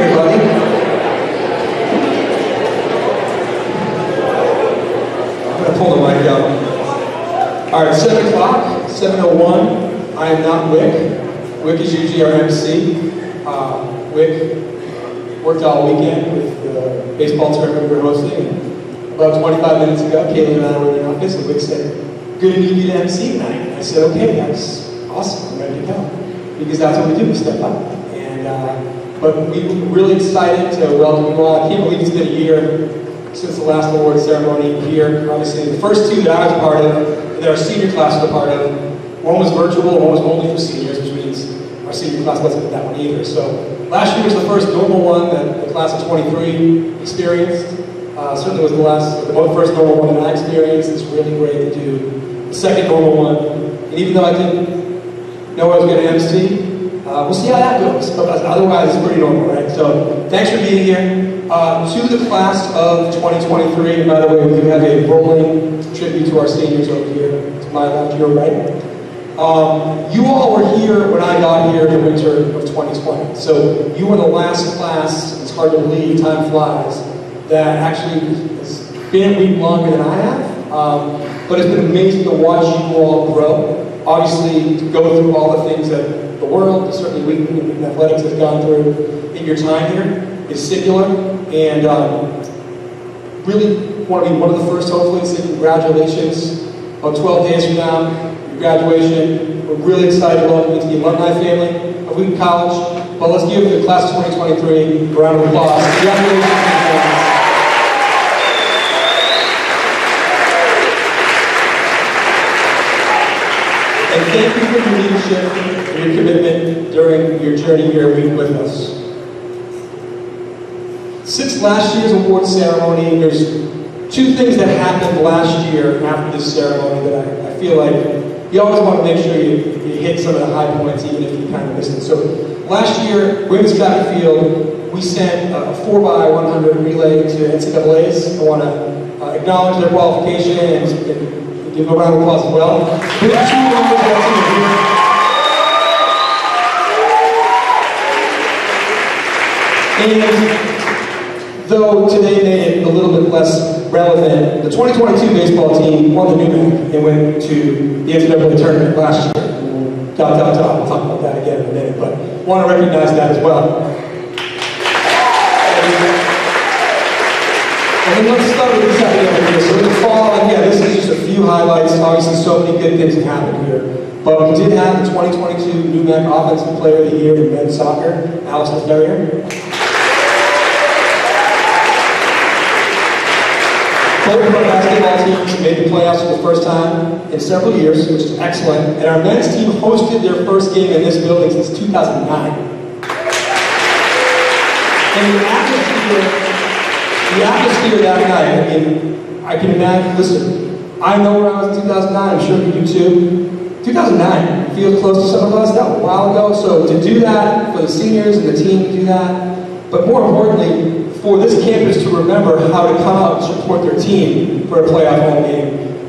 everybody. I'm going to pull the mic out. All right, 7 o'clock, 7:01. I am not Wick. Wick is usually our MC. Wick worked all weekend with the baseball tournament we were hosting. About 25 minutes ago, Kaylee and I were in the office, and Wick said, "Good to meet you to MC tonight." And I said, "Okay, that's awesome. I'm ready to go." Because that's what we do, we step up. But we're really excited to welcome you all. I can't believe it's been a year since the last award ceremony here. Obviously, the first two that I was a part of, and that our senior class was a part of, one was virtual, one was only for seniors, which means our senior class wasn't that one either. So last year was the first normal one that the class of 23 experienced. Certainly was the first normal one that I experienced. It's really great to do the second normal one. And even though I didn't know I was going to MC, we'll see how that goes. But otherwise, it's pretty normal, right? So thanks for being here. To the class of 2023, and by the way, we do have a rolling tribute to our seniors over here, to my left, your right. You all were here when I got here in the winter of 2020. So you were the last class, it's hard to believe, time flies, that actually has been a week longer than I have. But it's been amazing to watch you all grow. Obviously, to go through all the things that the world, certainly Wheaton and athletics has gone through in your time here is singular. And really want to be one of the first, hopefully, to say congratulations. About 12 days from now, your graduation. We're really excited to welcome you to the alumni family of Wheaton College. But let's give the class of 2023 a round of applause. Congratulations. And thank you for your leadership and your commitment during your journey here with us. Since last year's award ceremony, there's two things that happened last year after this ceremony that I feel like you always want to make sure you hit some of the high points, even if you kind of missed it. So last year, women's track and field, we sent a 4x100 relay to NCAAs. I want to acknowledge their qualification and give them a round of applause as well. We have two members of our team here. And though today made it a little bit less relevant, the 2022 baseball team won the NUMAC and went to the NCAA tournament last year. We'll talk about that again in a minute, but want to recognize that as well. And then let's start with this academic year. So in the fall, and yeah, this is just a few highlights. Obviously, so many good things have happened here. But we did have the 2022 NUMAC Offensive Player of the Year in men's soccer, Alistair Ferrier. Both of our basketball teams made the playoffs for the first time in several years, which is excellent. And our men's team hosted their first game in this building since 2009. And the atmosphere that night, I mean, I can imagine, listen, I know where I was in 2009, I'm sure you do too. 2009 feels close to some of us, that was a while ago, so to do that, for the seniors and the team to do that, but more importantly, for this campus to remember how to come out and support their team for a playoff home game.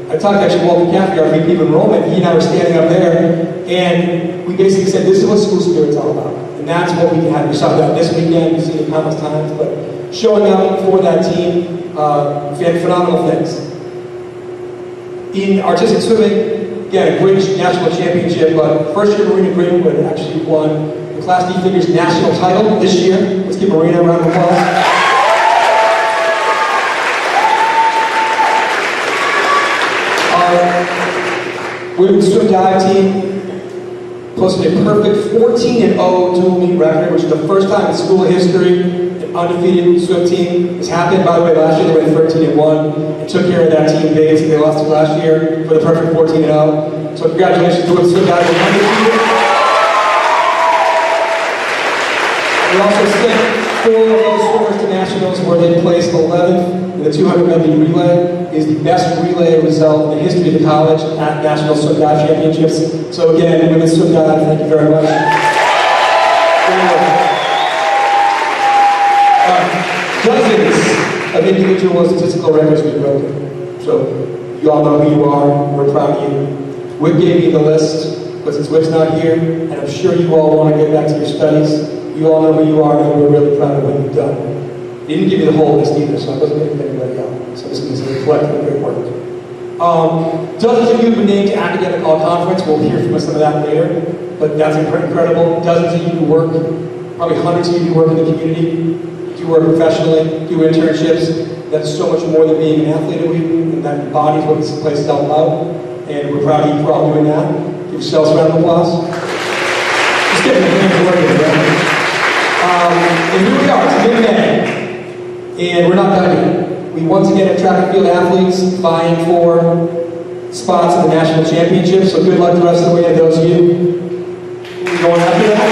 I talked to actually Walter Caffrey, our VP of enrollment, he and I were standing up there, and we basically said, this is what school spirit's all about. And that's what we had. We saw that this weekend, we've seen it countless times, but showing up for that team, phenomenal things. In artistic swimming, again, a great national championship, but first year Marina Greenwood actually won the Class D Figures national title this year. Let's give Marina a round of applause. Women's swim dive team posted a perfect 14-0 dual meet record, which is the first time in school history an undefeated swim team has happened. By the way, last year they went 13-1 and took care of that team big, so they lost to last year for the perfect 14-0. So congratulations to women's swim dive, they're undefeated. We also sent 4 of those swimmers to nationals where they placed 11th in the 200 medley relay. Is the best relay result in the history of the college at National Swim Dive Championships. So again, women's swim dive, thank you very much. Dozens of individual statistical records we broken. So you all know who you are, we're proud of you. Wick gave me the list, but since Wick's not here, and I'm sure you all want to get back to your studies, You all know who you are, and we're really proud of what you've done. He didn't give you the whole list either, so I wasn't going to give anybody out. So this is a collective great work. Dozens of you have been named to Academic All-Conference. We'll hear from some of that later, but that's incredible. Dozens of you who work, probably hundreds of you who work in the community, do work professionally, do internships. That's so much more than being an athlete at Wheaton, and that embodies what this place is all about. And we're proud of you for all doing that. Give yourselves a round of applause. Just getting the hands working, right? And here we are, it's mid-May, and we're not done yet. We once again have track and field athletes vying for spots in the national championship, so good luck the rest of the way to those of you who are going after that.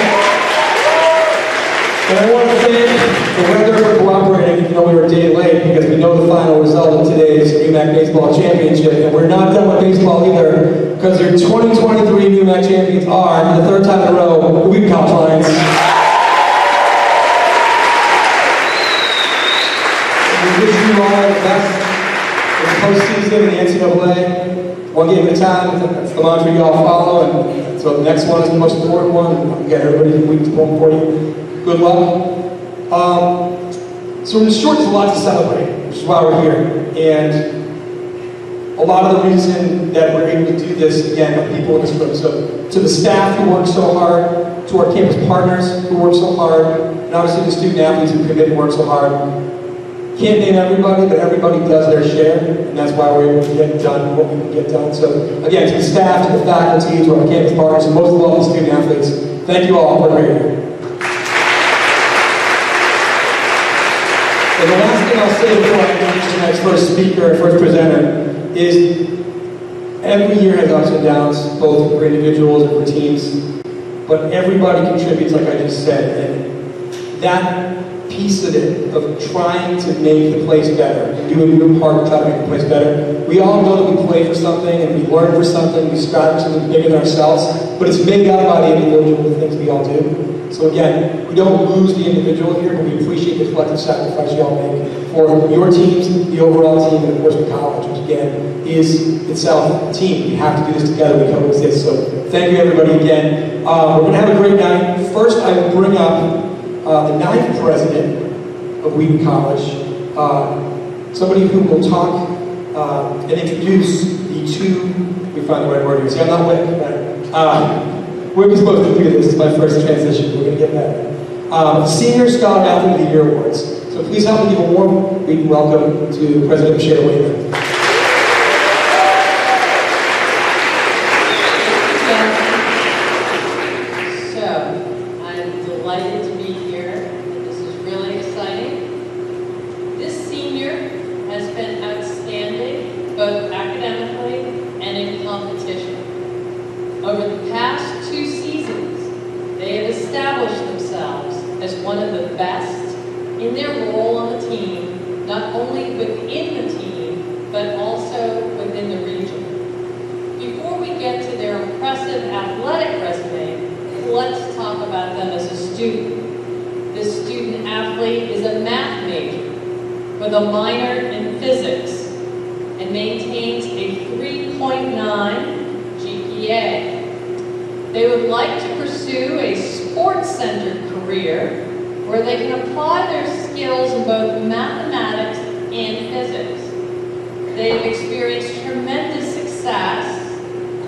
And I want to thank the weather for cooperating, even though we were a day late, because we know the final result of today's UMAC Baseball Championship. And we're not done with baseball either, because their 2023 UMAC champions are, for the third time in a row, the Wheaton College Lions. We wish you all the best in the postseason in the NCAA. One game at a time, that's the mantra you all follow. And so the next one is the most important one. Again, everybody in Wheaton's pulling for you. Good luck. So in short, there's a lot to celebrate, which is why we're here. And a lot of the reason that we're able to do this, again, are people in this room. So to the staff who work so hard, to our campus partners who work so hard, and obviously the student athletes who commit and work so hard. Can't name everybody, but everybody does their share, and that's why we're able to get done what we can get done. So again, to the staff, to the faculty, to our campus partners, and most of all, the student athletes, thank you all for being here. And the last thing I'll say before I introduce the next first speaker, first presenter, is every year has ups and downs, both for individuals and for teams, but everybody contributes, like I just said, and that piece of it, of trying to make the place better, and doing your part to try to make the place better. We all know that we play for something, and we learn for something, we strive for something bigger than ourselves, but it's made up by the individual things we all do. So again, we don't lose the individual here, but we appreciate the collective sacrifice you all make for your teams, the overall team, and of course the college, which again is itself a team. We have to do this together, we coexist. So thank you everybody again. We're going to have a great night. First, I will bring up the 9th president of Wheaton College, somebody who will talk and introduce the two, let me find the right word here, see I'm not Wick, right? Wick is supposed to do this, it's my first transition, we're going to get better. Senior Scholar Athlete of the Year Awards. So please help me give a warm welcome to President Michelle Wheaton. Both academically and in competition. Over the past 2 seasons, they have established themselves as one of the best in their role on the team, not only within the team, but also within the region. Before we get to their impressive athletic resume, let's talk about them as a student. This student athlete is a math major with a minor in physics, and maintains a 3.9 GPA. They would like to pursue a sports-centered career where they can apply their skills in both mathematics and physics. They have experienced tremendous success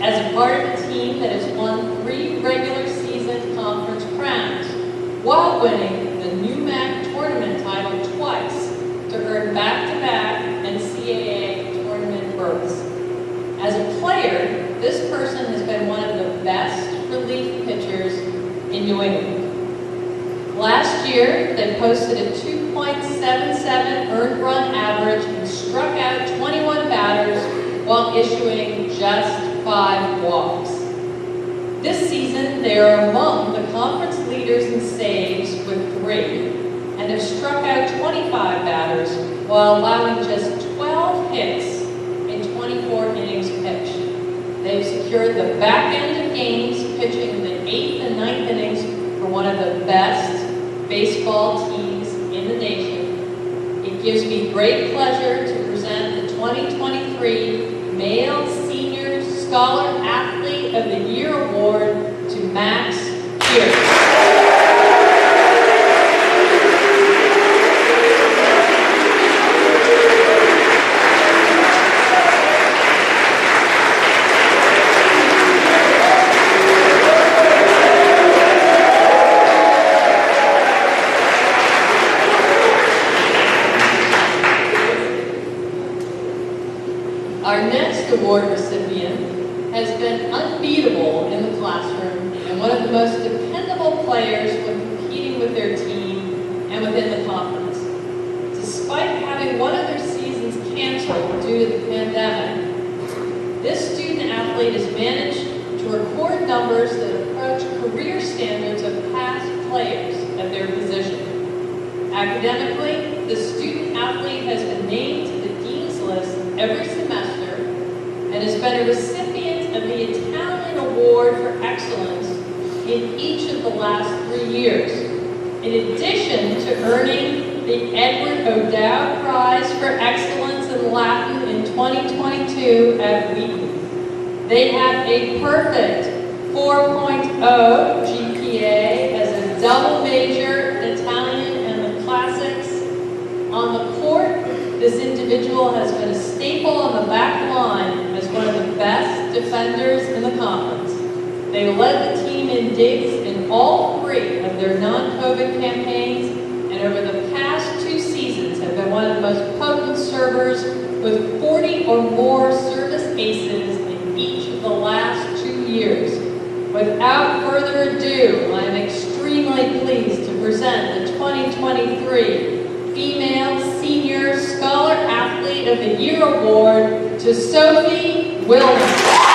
as a part of a team that has won 3 regular season conference crowns, while winning the UMAC tournament title twice to earn back-to-back NCAA berths. As a player, this person has been one of the best relief pitchers in New England. Last year, they posted a 2.77 earned run average and struck out 21 batters while issuing just 5 walks. This season, they are among the conference leaders in saves with 3 and have struck out 25 batters while allowing just 12 hits 24 innings pitched. They've secured the back end of games, pitching in the 8th and 9th innings for one of the best baseball teams in the nation. It gives me great pleasure to present the 2023 Male Senior Scholar Athlete of the Year Award to Max Pierce. next award recipient has been unbeatable in the classroom and one of the most dependable players when competing with their team and within the conference. Despite having one of their seasons canceled due to the pandemic, this student athlete has managed to record numbers that approach career standards of past players at their position. Academically, the student athlete has been named to the Dean's List every semester and has been a recipient of the Italian Award for Excellence in each of the last 3 years, in addition to earning the Edward O'Dowd Prize for Excellence in Latin in 2022 at Wheaton. They have a perfect 4.0 GPA as a double major in Italian and the classics. On the court, this individual has been a staple on the back line as one of the best defenders in the conference. They led the team in digs in all 3 of their non-COVID campaigns, and over the past 2 seasons have been one of the most potent servers with 40 or more service aces in each of the last 2 years. Without further ado, I am extremely pleased to present the 2023 Female Senior Scholar Athlete of the Year Award to Sophie Williams.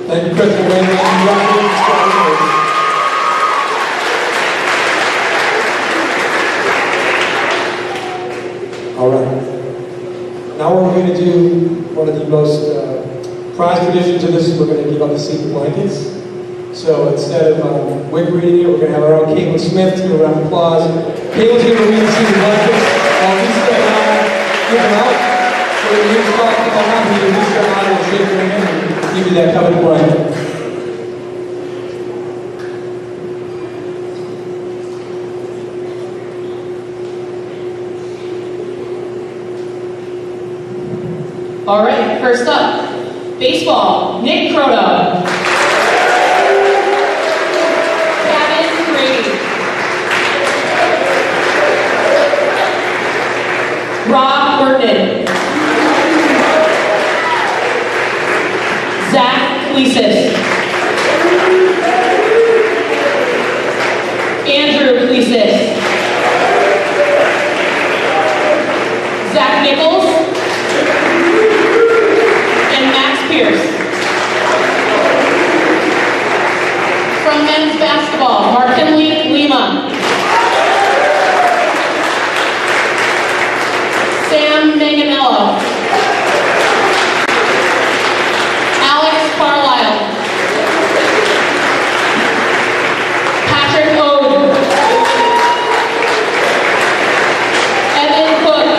Thank you, President Wayne. All right. Now we're going to do one of the most prized traditions of this. We're going to give out the seat blankets. So instead of Wick reading it, we're going to have our own Caitlin Smith to give a round of applause. Caitlin's going to read the seat blankets. Please step out, give them out. So when you talk to them out, you just step out and shake your hand and give you that coveted blanket. All right, first up, baseball, Nick Croto. Gavin Grady. Rob Wortman. Zach Cleesis. Andrew Cleesis. Zach Nichols. From men's basketball, Martinley Lima. Sam Manganello. Alex Carlisle. Patrick Ode. Evan Cook.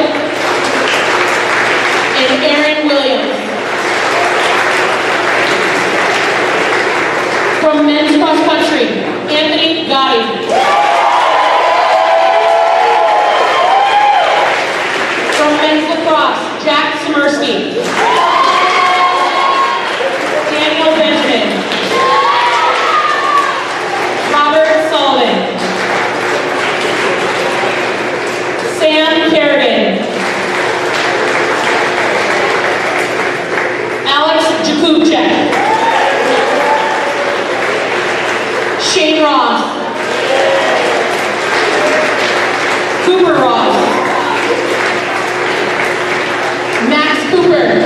And Aaron Williams. From men's cross country, Anthony Gotti. From men's lacrosse, Jack Smirsky. Daniel Benjamin. Robert Sullivan. Sam Kerrigan. Alex Jakubczak. Shane Ross. Cooper Ross. Max Cooper.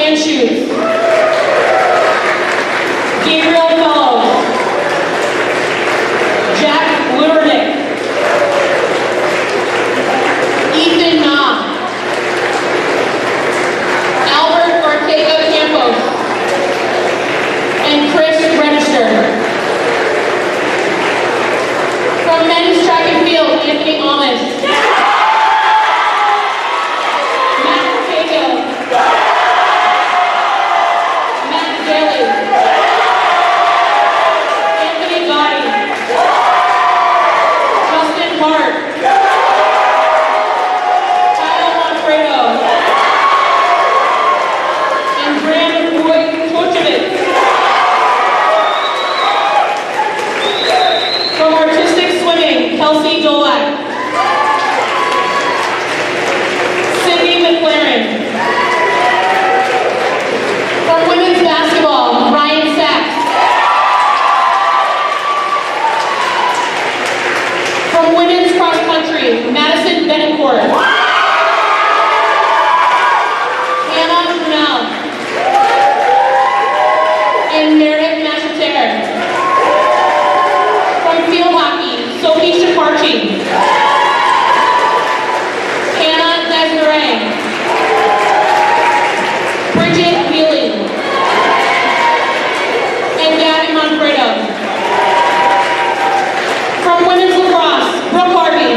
and shoots. Gabriel Fellows. Jack Lurnick. Ethan Knopf. Albert Ortega Campos. And Chris Register. From men's track and field, Anthony Amos. Matt Cahill. Matt Daly. Anthony Gotti. Justin Hart. Kyle Manfredo. And Brandon Wojtowicz. From artistic swimming, Kelsey Dolak. Cindy McLaren. From women's basketball, Ryan Sachs. From women's cross country, Madison Betancourt. Hannah Brunel. And Meredith Macheter. From field hockey, Sophie Shaparchi. Hannah Desmarais. Bridget Wheeling. And Gabby Manfredo. From women's lacrosse, Brooke Harvey.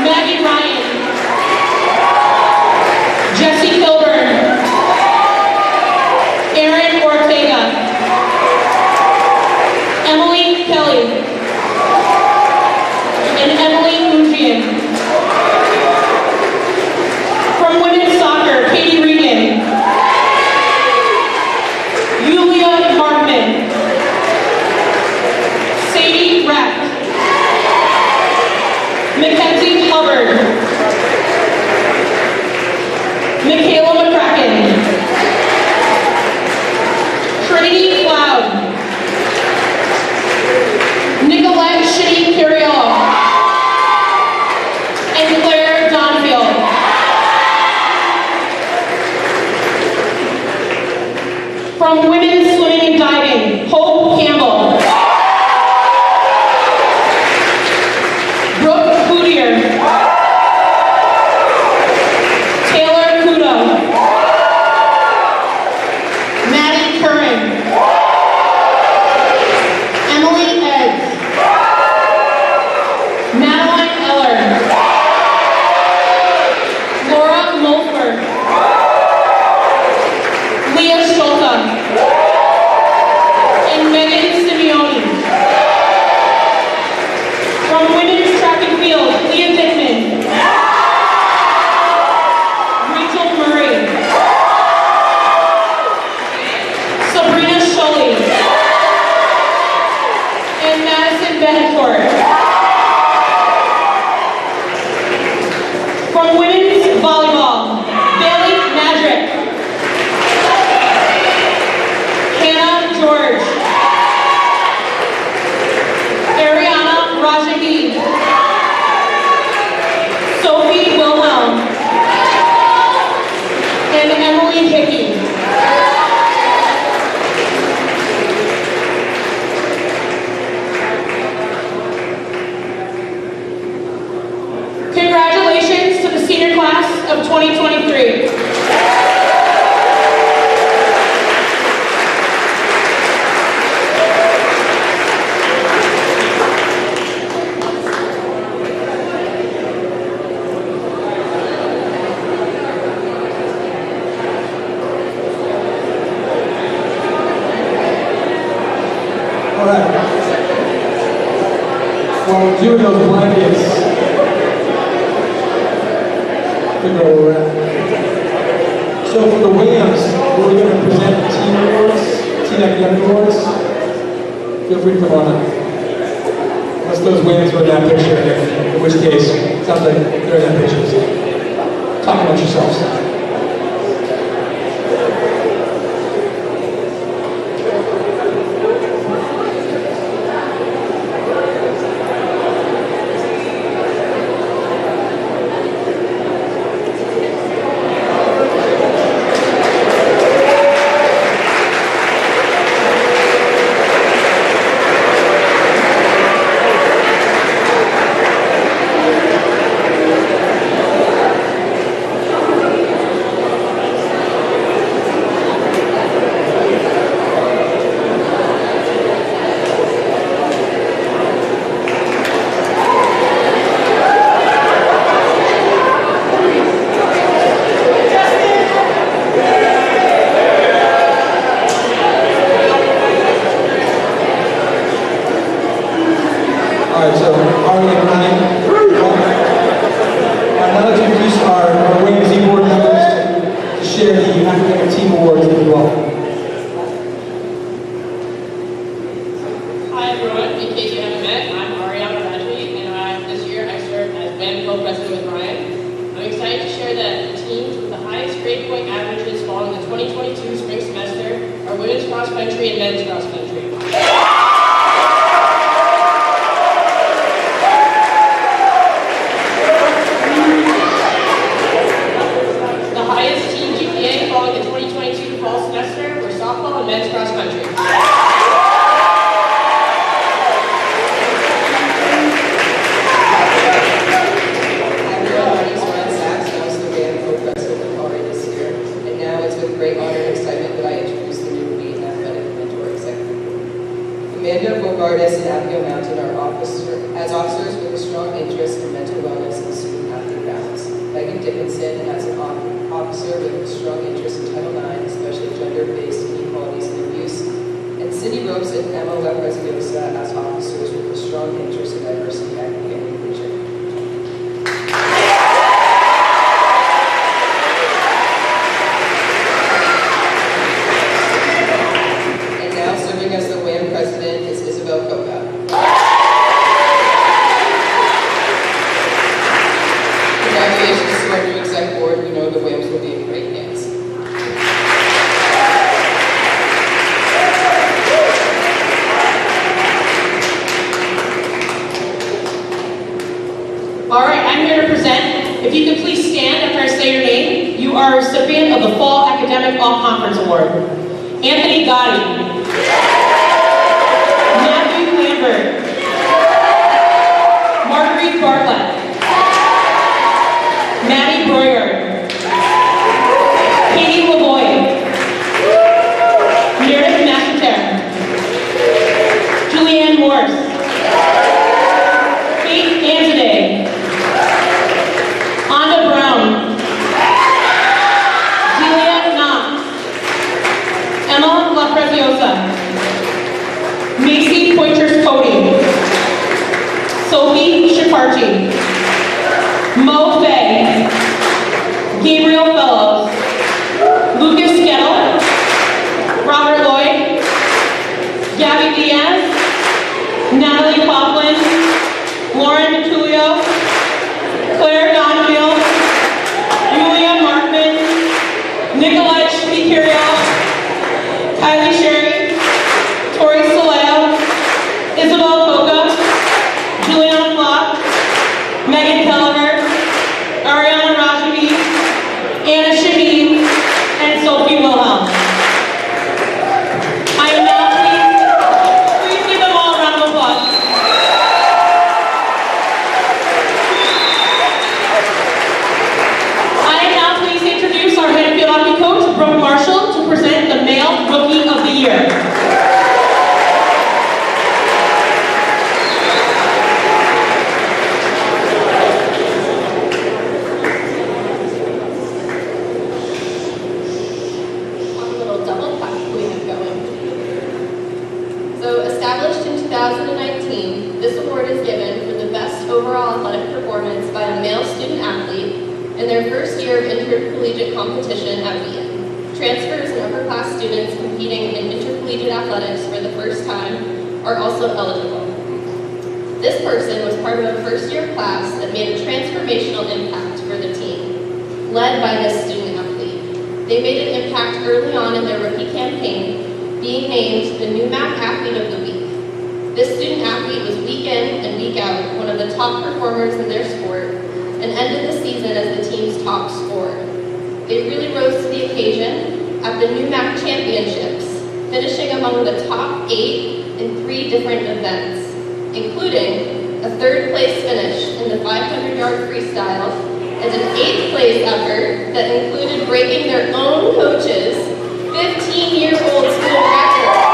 Maggie Ryan. Jessie Kilburn. Erin Ortega. Emily Kelly. And Emily Mujian. From women's soccer, Katie Regan. Yulia Markman. Sadie Rapp. Mackenzie Hubbard. Michaela McCracken. Trinity Cloud. Nicolette Shitty Curiel. And Claire Donfield. From women's swimming and diving, Hope Campbell. Brooke Cloutier. Taylor Kudo. Maddie Curran. Emily Eggs. Madeline Eller. Laura Mulford. Leah Schulta. And Megan Simeone. From women's track and field, Leah Dickman. Rachel Murray. Sabrina Scully. And Madison Betancourt. From women's volleyball, Bailey Madrick. Hannah George. Ariana Rajagi. Sophie Wilhelm. And Emily Hickey. Congratulations to the senior class of 2023. All right. Well, doing those blankets, figure out where we're at. So for the WAMs, we're going to present team awards, team academic awards. Feel free to come on up. Unless those WAMs were in that picture, in which case, it sounds like they're in that picture. So talk about yourselves. 2022 spring semester are women's cross country and men's cross country. The highest team GPA following the 2022 fall semester were softball and men's cross country. And Abigail Mountain are officers with a strong interest in mental wellness and student-athlete balance. Megan Dickinson as an officer with a strong interest in Title IX, especially gender-based inequalities and abuse. And Cindy Ropes and Emma Lepreziosa as officers with a strong interest in diversity, equity, and inclusion. And now serving as the WAM president is Coca. Congratulations to our new exec board. We know the WAMs will be in great hands. All right, I'm here to present. If you could please stand after I say your name. You are a recipient of the Fall Academic All-Conference Award. Anthony Gotti. Marguerite Bartlett, Maddie Breuer, Katie Lavoy, Meredith McIntyre, Julianne Morse, Kate Anzadeh, Anna Brown, Delia Knox, Emma LaPreziosa, Macy Poitras Cody, Sophie Shiparchi, Mo Fay, Gabriel Fellows, Lucas Skettle, Robert Lloyd, Gabby Diaz, Natalie Coughlin, Lauren DiTullio, Claire Donfield, Julia Markman, Nicolette Shpikirio, Kylie Sherry, Tori Soleo, Isabel Coca, Juliana Flock, Megan Kelleher, Ariana Rajvi, Anna Shaheen, and Sophie Wilhelm. I am now please give them all a round of applause. I am now pleased to introduce our head field hockey coach, Brooke Marshall, to present the Male Rookie of the Year. Established in 2019, this award is given for the best overall athletic performance by a male student athlete in their first year of intercollegiate competition at Wheaton. Transfers and upper-class students competing in intercollegiate athletics for the first time are also eligible. This person was part of a first-year class that made a transformational impact for the team, led by this student athlete. They made an impact early on in their rookie campaign, being named the NUMAC Athlete of the Week. This student athlete was week in and week out one of the top performers in their sport and ended the season as the team's top scorer. They really rose to the occasion at the NUMAC Championships, finishing among the top 8 in 3 different events, including a 3rd place finish in the 500-yard freestyle and an 8th place effort that included breaking their own coach's 15-year-old school record.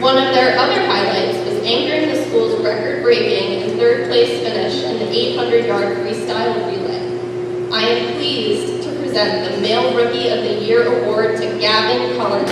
One of their other highlights was anchoring the school's record-breaking and 3rd place finish in the 800-yard freestyle relay. I am pleased to present the Male Rookie of the Year award to Gavin Cullinan.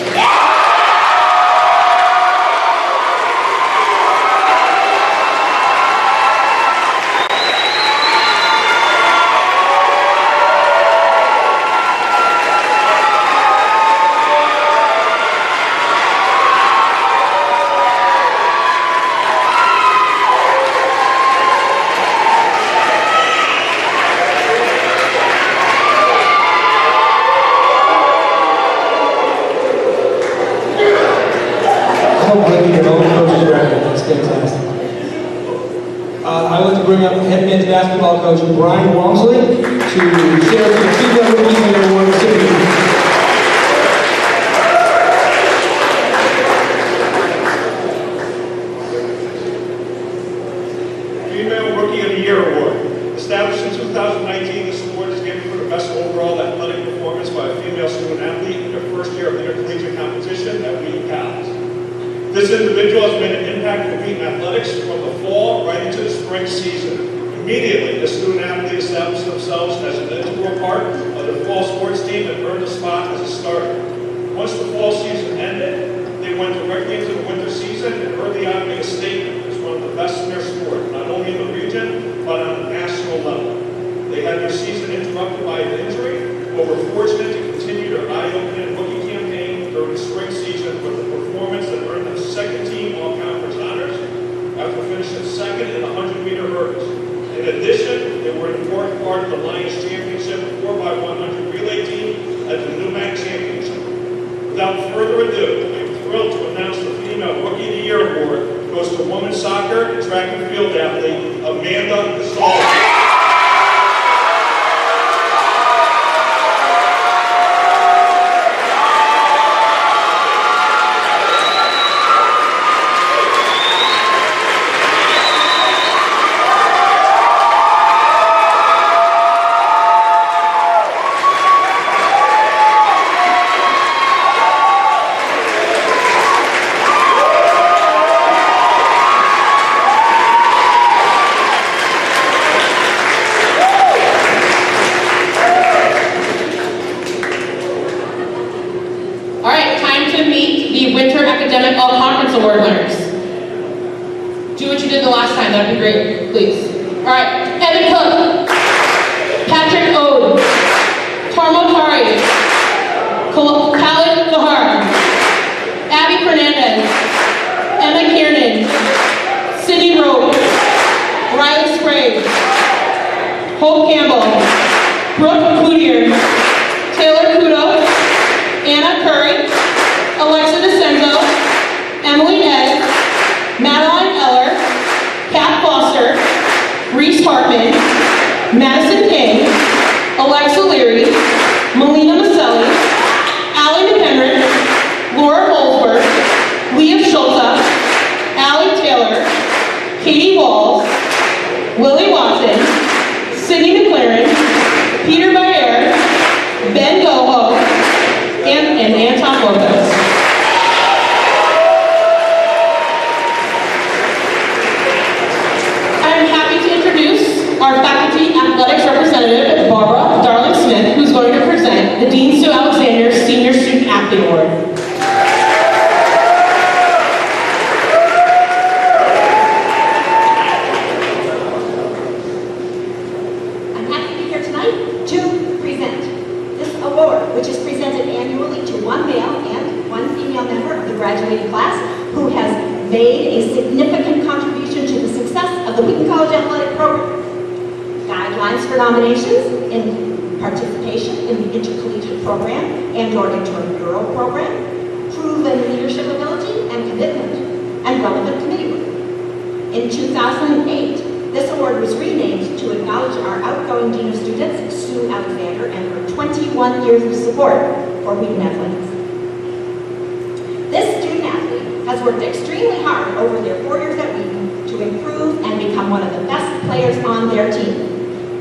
I'd like to bring up head men's basketball coach Brian Walmsley to share the Female Rookie of the Year Award recipient. Female Rookie of the Year Award. Established in 2019, this award is given for the best overall athletic performance by a female student athlete in their first year of intercollegiate competition at Wheaton College. This individual has made an impact in Wheaton athletics from the fall right into the spring season. Immediately, the student athlete established themselves as an integral part of the fall sports team and earned a spot as a starter. Once the fall season ended, they went directly into the winter season and early on made a statement as one of the best in their sport, not only in the region, but on a national level. They had their season interrupted by an injury, but were fortunate to continue their eye-opening rookie campaign during the spring season with a performance that earned them second-team all-conference honors after finishing second in the 100-meter hurdles. In addition, they were an important part of the Lions Championship 4x100 relay team at the NUMAC Championship. Without further ado, I'm thrilled to announce the Female Rookie of the Year Award goes to women's soccer and track and field athlete Amanda Gasol. All-Conference Award winners. Do what you did the last time, that'd be great, please. All right, Evan Cook, Patrick Ode, Tormo Tari, Khalid Gahar, Abby Fernandez, Emma Kiernan, Sydney Rowe, Riley Sprague, Hope Campbell, Brooke Cloutier, Taylor Kudo, Anna Curry, Alexa DeCenzo, Emily Ed, Madeline Eller, Kat Foster, Reese Hartman, Madison King, Alexa Leary, Melina Maselli, Allie McHenry, Laura Holzberg, Leah Schulta, Allie Taylor, Katie Walls, Lily Watson, Sydney McLaren, Peter Bayer, Ben Goho, and Anton Lopez. Our faculty athletics representative, Barbara Darling-Smith, who's going to present the Dean Stu Alexander Senior Student Athlete Award. I'm happy to be here tonight to present this award, which is presented annually to one male and one female member of the graduating class who has made a significant contribution to the success of the Wheaton College Athletic Program. Guidelines for nominations in participation in the intercollegiate program and/or intramural program, proven leadership ability and commitment, and relevant committee work. In 2008, this award was renamed to acknowledge our outgoing Dean of Students, Stu Alexander, and her 21 years of support for Wheaton Athletics. This student athlete has worked extremely hard over their 4 years at Wheaton to improve and become one of the best players on their team.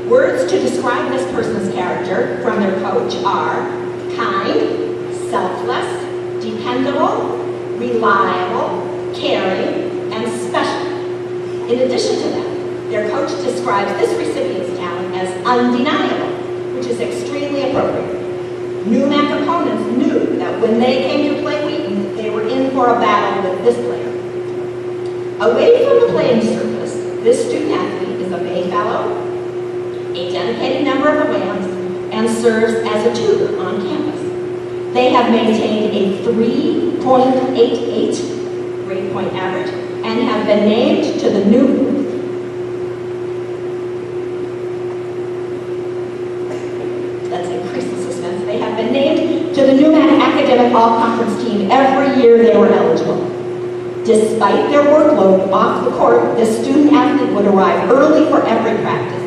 Words to describe this person's character from their coach are kind, selfless, dependable, reliable, caring, and special. In addition to that, their coach describes this recipient's talent as undeniable, which is extremely appropriate. NUMAC opponents knew that when they came to play Wheaton, they were in for a battle with this player. Away from the playing surface, this student athlete is a Bay Fellow, a dedicated member of the Whales, and serves as a tutor on campus. They have maintained a 3.88 grade point average and have been named to the let's increase the suspense. They have been named to the NUMAC Academic All-Conference team every year they were eligible. Despite their workload off the court, this student athlete would arrive early for every practice,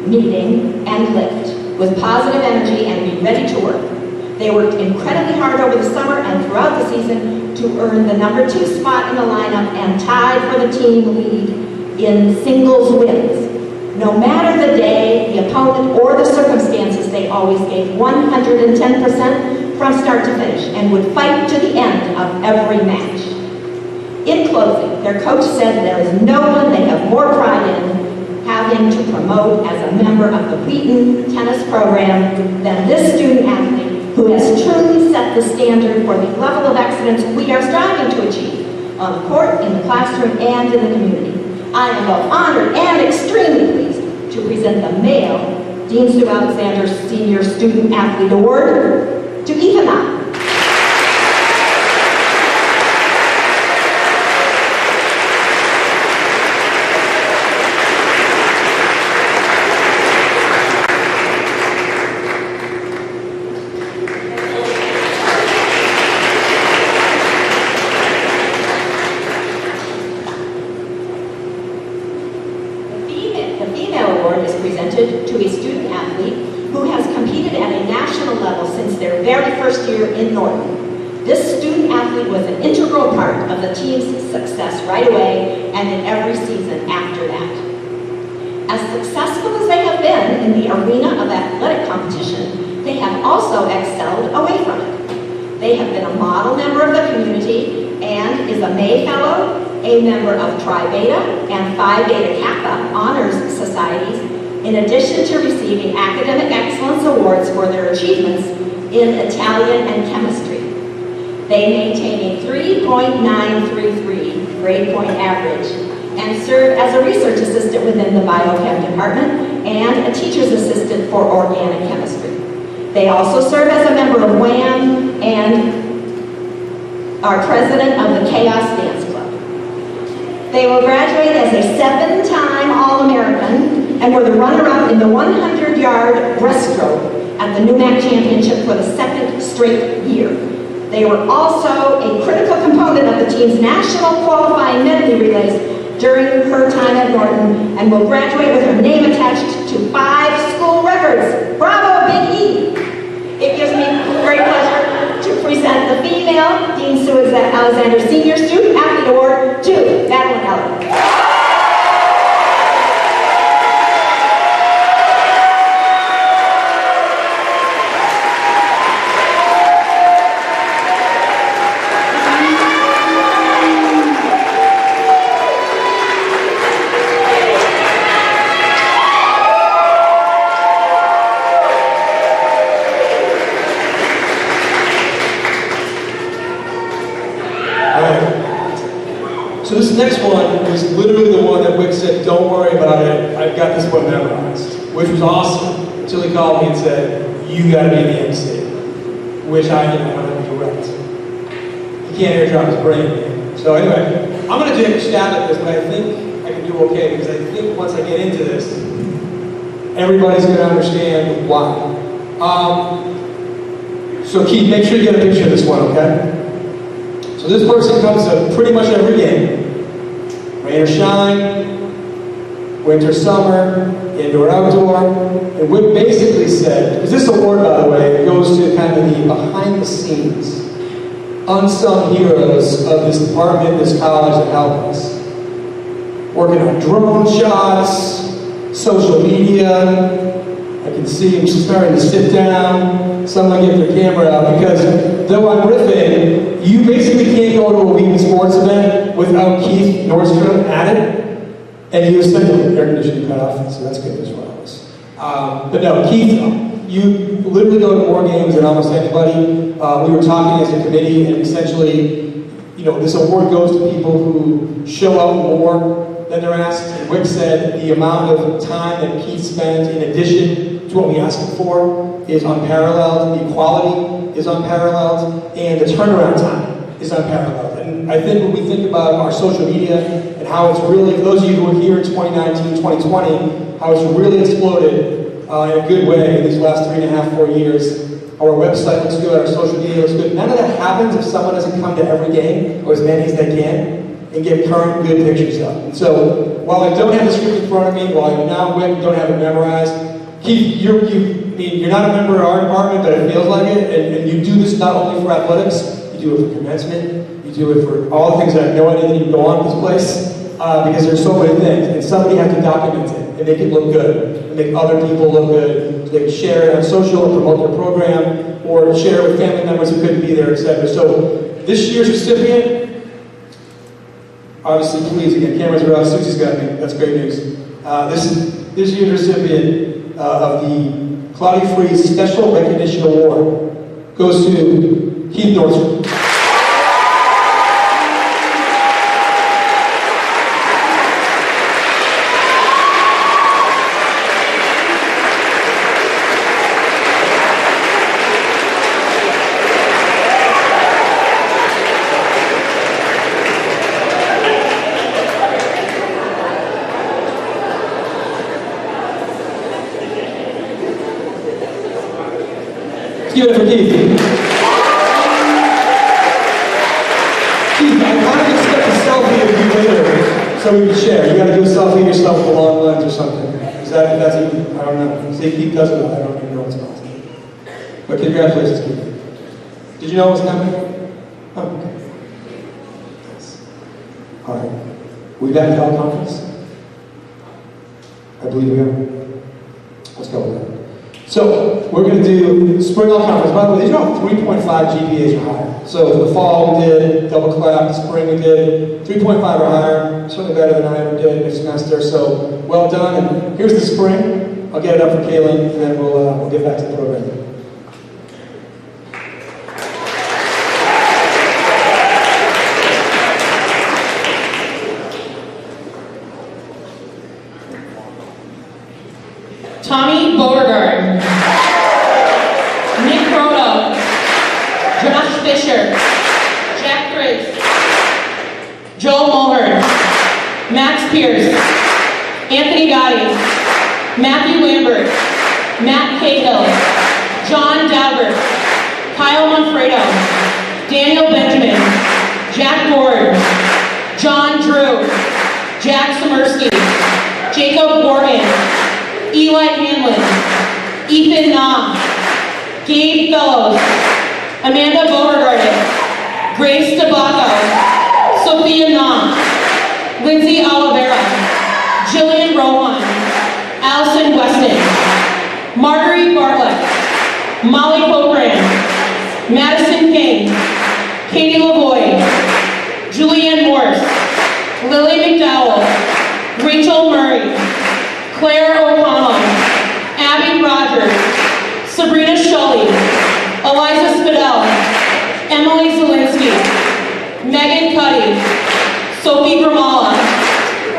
meeting, and lift with positive energy and be ready to work. They worked incredibly hard over the summer and throughout the season to earn the number 2 spot in the lineup and tied for the team lead in singles wins. No matter the day, the opponent, or the circumstances, they always gave 110% from start to finish and would fight to the end of every match. In closing, their coach said there is no one they have more pride in having to promote as a member of the Wheaton tennis program than this student athlete who has truly set the standard for the level of excellence we are striving to achieve on the court, in the classroom, and in the community. I am both honored and extremely pleased to present the male Dean Sue Alexander Senior Student Athlete Award to Ethan Ott. To a student athlete who has competed at a national level since their very first year in Norton. This student athlete was an integral part of the team's success right away and in every season after that. As successful as they have been in the arena of athletic competition, they have also excelled away from it. They have been a model member of the community and is a May Fellow, a member of Tri Beta and Phi Beta Kappa honors societies, in addition to receiving academic excellence awards for their achievements in Italian and chemistry. They maintain a 3.933 grade point average and serve as a research assistant within the biochem department and a teacher's assistant for organic chemistry. They also serve as a member of WHAM and are president of the Chaos Dance Club. They will graduate as a 7-time All-American and were the runner-up in the 100-yard breaststroke at the NUMAC Championship for the 2nd straight year. They were also a critical component of the team's national qualifying medley relays during her time at Norton and will graduate with her name attached to 5 school records. Bravo, Big E! It gives me great pleasure to present the female Dean Sue Alexander Senior Student Athlete Award to Madeline Eller. So this next one was literally the one that Wick said, don't worry about it, I've got this one memorized, which was awesome, until he called me and said, you gotta be the MC, which I didn't want to be correct. He can't airdrop his brain. So anyway, I'm gonna take a stab at this, but I think I can do okay, because I think once I get into this, everybody's gonna understand why. So Keith, make sure you get a picture of this one, okay? So this person comes to pretty much every game. Rain or shine, winter, summer, indoor, outdoor. And Wick basically said, because this award, by the way, goes to kind of the behind the scenes, unsung heroes of this department, this college that help us. Working on drone shots, social media. I can see him starting to sit down. Someone get their camera out, because though I'm riffing, you basically can't go to a Wheaton sports event without Keith Nordstrom at it, and he was sent to air conditioning cut off, so that's good as well. But no, Keith, you literally go to more games than almost anybody. We were talking as a committee, and essentially, you know, this award goes to people who show up more than they're asked. And Wick said the amount of time that Keith spends in addition to what we ask him for is unparalleled, the quality is unparalleled, and the turnaround time is unparalleled. And I think when we think about our social media and how it's really, for those of you who were here in 2019, 2020, how it's really exploded in a good way in these last 3.5, 4 years. Our website looks good, our social media looks good. None of that happens if someone doesn't come to every game, or as many as they can. and get current good pictures up. And so, while I don't have the script in front of me, while you're not with, don't have it memorized, Keith, you're not a member of our department, but it feels like it, and you do this not only for athletics, you do it for commencement, you do it for all the things that I have no idea that even go on at this place, because there's so many things, and somebody has to document it and make it look good, and make other people look good, so they can share it on social or promote their program, or share it with family members who couldn't be there, etc. So this year's recipient, obviously, please, again, cameras are off, Susie's got me, that's great news. This year's recipient of the Cloudy Free Special Recognition Award goes to Keith Nordstrom. Give it for Keith. Keith, I kind of expect a selfie of you later so we can share. You got to do a selfie of yourself with a long lens or something. That's even, I don't know. See, Keith does it, I don't even know what's possible. But congratulations, Keith. Did you know what was happening? Oh, okay. Nice. All right. We back to our conference? I believe we are. Let's go with that. So, we're going to do spring all conference. By the way, these are all 3.5 GPAs or higher. So, for the fall we did double clap, the spring we did 3.5 or higher, certainly better than I ever did next semester. So, well done. And here's the spring. I'll get it up for Kaylin, and then we'll get back to the program. Tommy Beauregard, Nick Croto, Josh Fisher, Jack Briggs, Joel Mulhern, Max Pierce, Anthony Gotti, Matthew Lambert, Matt Cahill, John Daubert, Kyle Manfredo, Daniel Benjamin, Jack Ford, John Drew, Jack Samursky, Jacob Morgan, Eli Hanlon, Ethan Nam, Gabe Fellows, Amanda Beauregard, Grace Tabaco, Sophia Nam, Lindsay Oliveira, Jillian Rowan, Allison Weston, Marguerite Bartlett, Molly Cochran, Madison King, Katie Lavoie, Julianne Morse, Lily McDowell, Rachel Murray, Claire O'Connell, Abby Rogers, Sabrina Scully, Eliza Spidell, Emily Zielinski, Megan Cuddy, Sophie Gramala,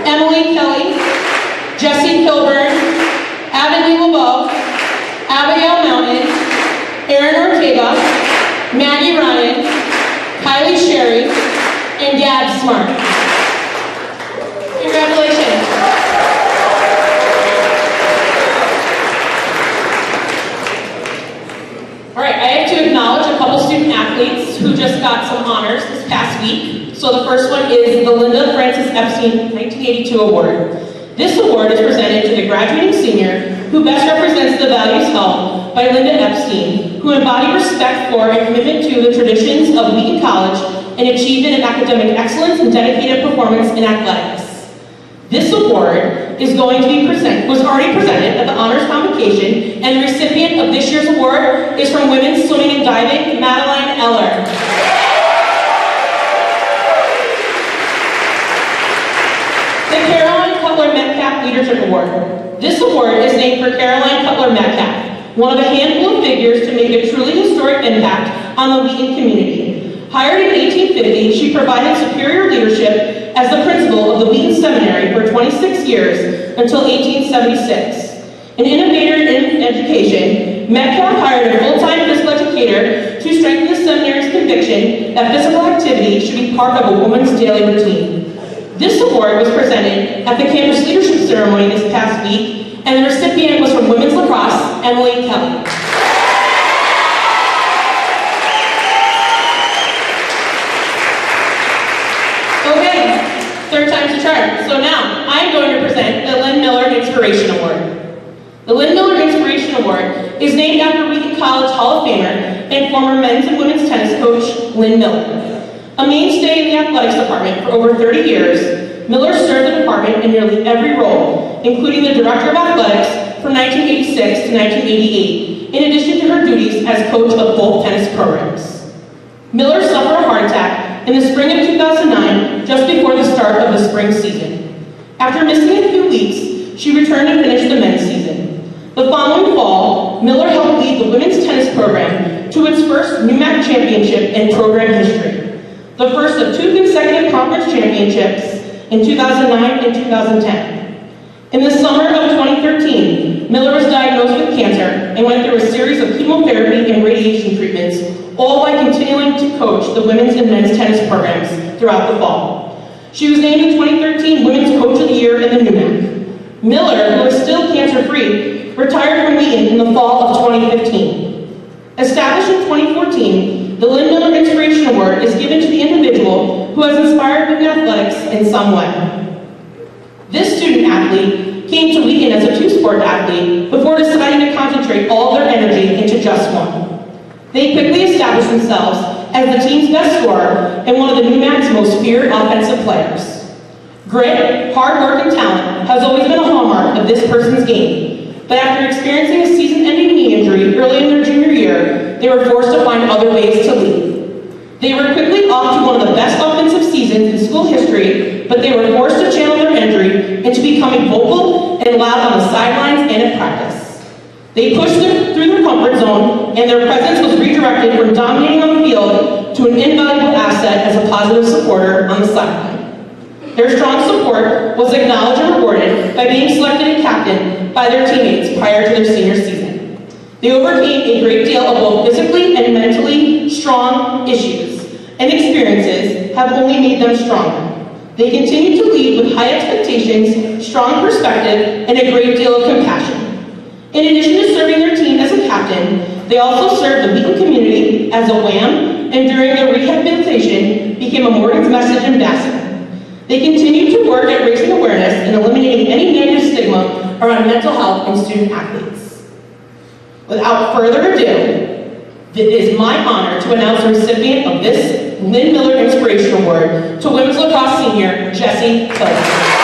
Emily Kelly, Jessie Kilburn, Avonlea LeBeau, Abigail Mountain, Erin Ortega, Maggie Ryan, Kylie Sherry, and Gab Smart. Congratulations. All right, I have to acknowledge a couple student athletes who just got some honors this past week. So the first one is the Linda Francis Epstein 1982 Award. This award is presented to the graduating senior who best represents the values held by Linda Epstein, who embodied respect for and commitment to the traditions of Wheaton College and achievement in academic excellence and dedicated performance in athletics. This award is going to be was already presented at the honors convocation, and the recipient of this year's award is from women's swimming and diving, Madeline Eller. The Caroline Cutler Metcalf Leadership Award. This award is named for Caroline Cutler Metcalf, one of a handful of figures to make a truly historic impact on the Wheaton community. Hired in 1850, she provided superior leadership as the principal of the Wheaton Seminary for 26 years until 1876. An innovator in education, Metcalf hired a full-time physical educator to strengthen the seminary's conviction that physical activity should be part of a woman's daily routine. This award was presented at the campus leadership ceremony this past week, and the recipient was from women's lacrosse, Emily Kelly. Okay, present the Lynn Miller Inspiration Award. The Lynn Miller Inspiration Award is named after Wheaton College Hall of Famer and former men's and women's tennis coach Lynn Miller. A mainstay in the athletics department for over 30 years, Miller served the department in nearly every role, including the director of athletics from 1986 to 1988, in addition to her duties as coach of both tennis programs. Miller suffered a heart attack in the spring of 2009, just before the start of the spring season. After missing a few weeks, she returned to finish the men's season. The following fall, Miller helped lead the women's tennis program to its first NUMAC championship in program history, the first of 2 consecutive conference championships in 2009 and 2010. In the summer of 2013, Miller was diagnosed with cancer and went through a series of chemotherapy and radiation treatments, all while continuing to coach the women's and men's tennis programs throughout the fall. She was named the 2013 Women's Coach of the Year in the NUMAC. Miller, who is still cancer-free, retired from Wheaton in the fall of 2015. Established in 2014, the Lynn Miller Inspiration Award is given to the individual who has inspired women athletics in some way. This student athlete came to Wheaton as a 2-sport athlete before deciding to concentrate all their energy into just one. They quickly established themselves as the team's best scorer and one of the NUMAC's most feared offensive players. Grit, hard work, and talent has always been a hallmark of this person's game, but after experiencing a season-ending knee injury early in their junior year, they were forced to find other ways to lead. They were quickly off to one of the best offensive seasons in school history, but they were forced to channel their injury into becoming vocal and loud on the sidelines and in practice. They pushed through their comfort zone, and their presence was redirected from dominating on the field to an invaluable asset as a positive supporter on the sideline. Their strong support was acknowledged and rewarded by being selected and captained by their teammates prior to their senior season. They overcame a great deal of both physically and mentally strong issues, and experiences have only made them stronger. They continue to lead with high expectations, strong perspective, and a great deal of compassion. In addition to serving their team as a captain, they also served the Wheaton community as a WAM, and during their rehabilitation, became a Morgan's Message ambassador. They continue to work at raising awareness and eliminating any negative stigma around mental health and student athletes. Without further ado, it is my honor to announce the recipient of this Lynn Miller Inspiration Award to women's lacrosse senior, Jessie Phillips.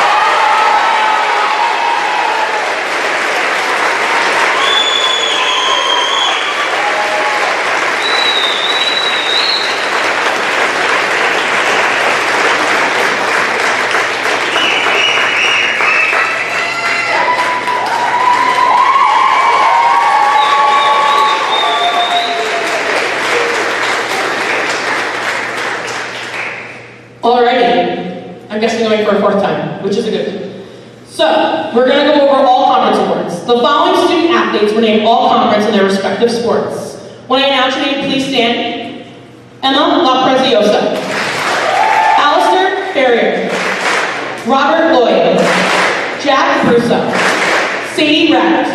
Alrighty, I'm guessing going for a 4th time, which is a good thing. So, we're going to go over all conference awards. The following student athletes were named all conference in their respective sports. When I announce your name, please stand. Emma La Preziosa, Alistair Ferrier, Robert Lloyd, Jack Russo, Sadie Ratt,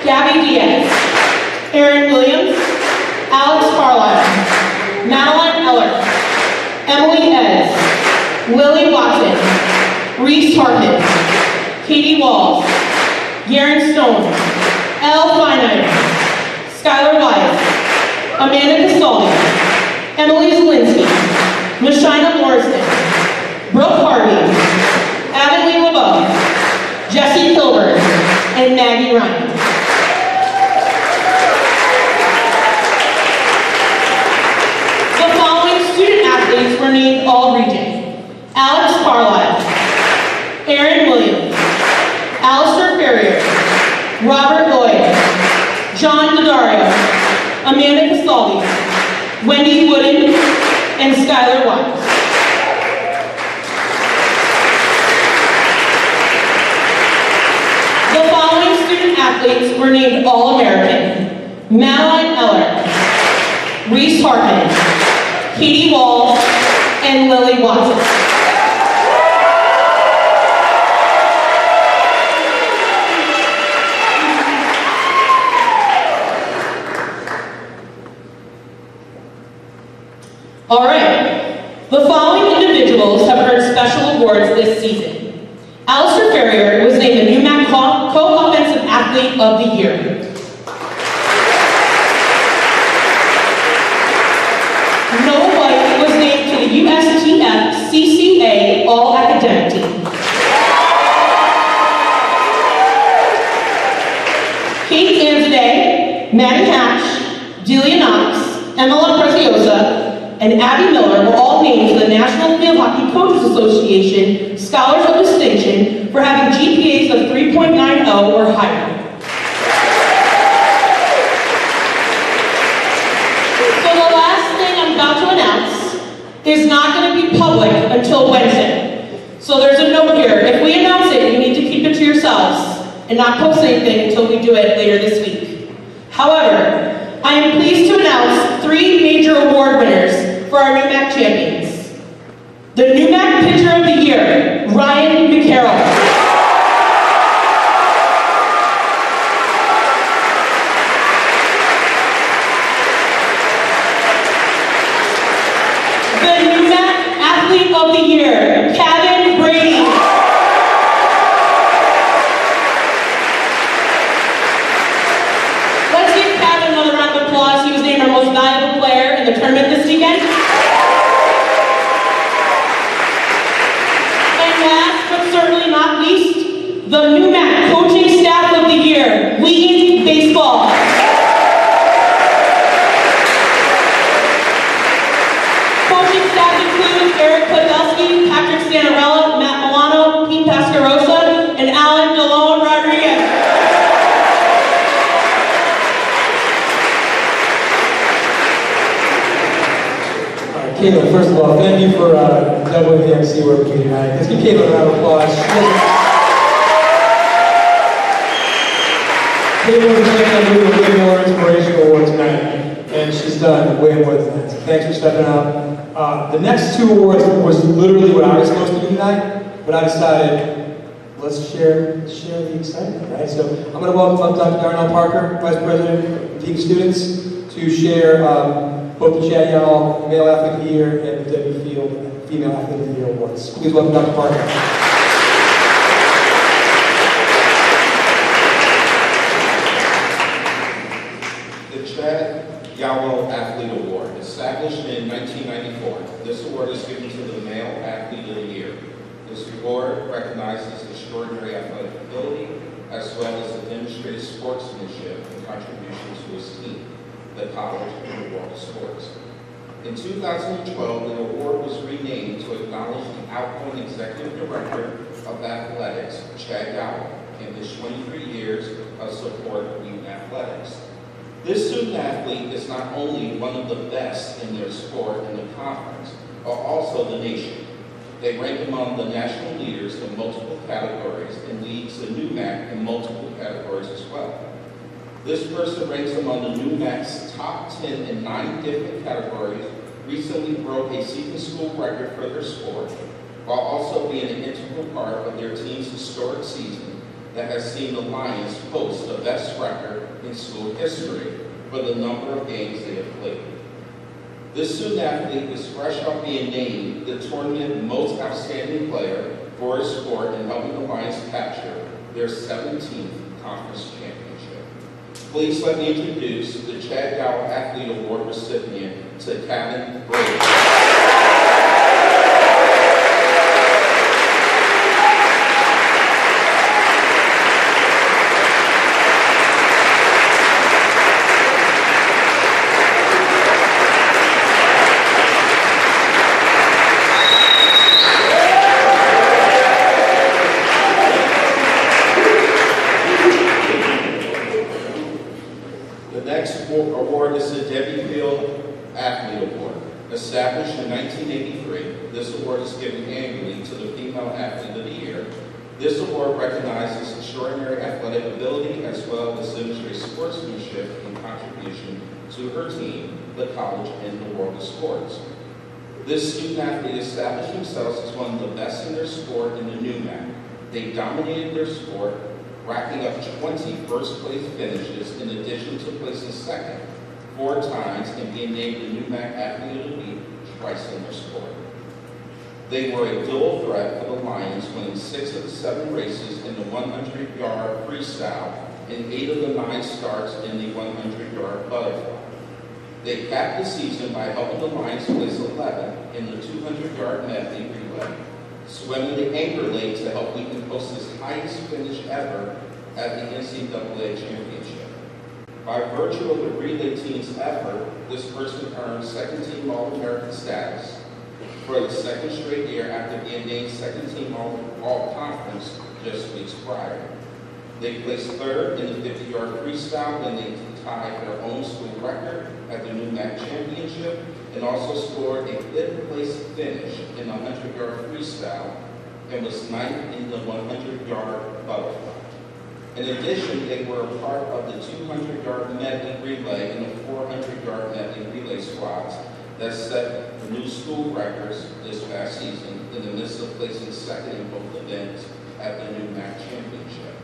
Gabby Diaz, Aaron Williams, Alex Carlisle, Madeline Eller, Emily Eds, Lily Watson, Reese Hartman, Katie Walls, Garen Stone, Elle Feinheim, Skylar Wise, Amanda Casaldi, Emily Zielinski, Mashina Morrison, Brooke Harvey, Avonlea LeBeau, Jessie Kilburn, and Maggie Ryan. Athletes were named All-Region: Alex Carlisle, Aaron Williams, Alistair Ferrier, Robert Lloyd, John Daddario, Amanda Casaldi, Wendy Wooden, and Skylar Wise. The following student athletes were named All-American: Madeline Eller, Reese Hartman, Katie Walls, and Lily Watson. All right, the following individuals have earned special awards this season. Alistair Ferrier of the Year. Noah White was named to the USTF CCA All-Academic Team. Kate Anzaday, Maddie Hatch, Delia Knox, Emma Preciosa, and Abby Miller were all named to the National Field Hockey Coaches Association Scholars of Distinction for having GPAs of 3.90 or higher. So the last thing I'm about to announce is not going to be public until Wednesday. So there's a note here. If we announce it, you need to keep it to yourselves and not post anything until we do it later this week. However, I am pleased to announce 3 major award winners for our NUMAC champions. The NUMAC Pitcher of the Year, Ryan McCarroll. The NUMAC Athlete of the Year, Kevin Brady. Let's give Kevin another round of applause. He was named our most valuable player in the tournament this weekend. And last but certainly not least, the NUMAC Coaching Staff of the Year, Wheaton Baseball. Coaching staff includes Eric Podolsky, Patrick Stanarella, Matt Milano, Pete Pascarosa, and Alan DeLone Rodriguez. Caitlin, first of all, thank you for doubling the MC work with me tonight. Let's give Caitlin a round of applause. Caitlin was going to do the Way More Inspiration Award tonight, and she's done way more than that. So thanks for stepping up. The next 2 awards was literally what I was supposed to do tonight, but I decided, let's share the excitement, right? So I'm going to welcome up Dr. Darnell Parker, Vice President of Team Students, to share both the Chad Yall Male Athlete of the Year and the Debbie Field Female Athlete of the Year awards. Please welcome Dr. Parker. The Chad Yall Athlete Award, established in 1994. This award is given to the Male Athlete of the Year. This award recognizes extraordinary athletic ability as well as the demonstrated sportsmanship and contribution to his team, the college, and the world of sports. In 2012, the award was renamed to acknowledge the outgoing Executive Director of Athletics, Chad Yall, and his 23 years of support of youth athletics. This student athlete is not only one of the best in their sport in the conference, but also the nation. They rank among the national leaders in multiple categories and leads the NUMAC in multiple categories as well. This person ranks among the NUMAC's top 10 in 9 different categories, recently broke a season school record for their sport, while also being an integral part of their team's historic season that has seen the Lions post the best record in school history for the number of games they have played. This student athlete is fresh off being named the tournament most outstanding player for his sport and helping the Lions capture their 17th conference championship. Please let me introduce the Chad Yall Athlete Award recipient to Kevin Brady. Award is the Debbie Field Athlete Award. Established in 1983, this award is given annually to the Female Athlete of the Year. This award recognizes extraordinary athletic ability as well as demonstrates sportsmanship and contribution to her team, the college, and the world of sports. This student athlete established themselves as one of the best in their sport in the NUMAC. They dominated their sport, racking up 20 first-place finishes in addition to placing second 4 times and being named the NUMAC Athlete of the Week twice in their sport. They were a dual threat for the Lions, winning 6 of the 7 races in the 100-yard freestyle and 8 of the 9 starts in the 100-yard butterfly. They capped the season by helping the Lions place 11 in the 200-yard medley relay, swimming the anchor leg to help Wheaton post its highest finish ever at the NCAA championship. By virtue of the relay team's effort, this person earned second-team All-American status for the second straight year after being named second-team All-Conference just weeks prior. They placed third in the 50-yard freestyle when they tied their own school record at the new MAC championship and also scored a 5th place finish in the 100-yard freestyle and was 9th in the 100-yard butterfly. In addition, they were a part of the 200-yard medley relay and the 400-yard medley relay squads that set the new school records this past season in the midst of placing second in both events at the new MAC championship.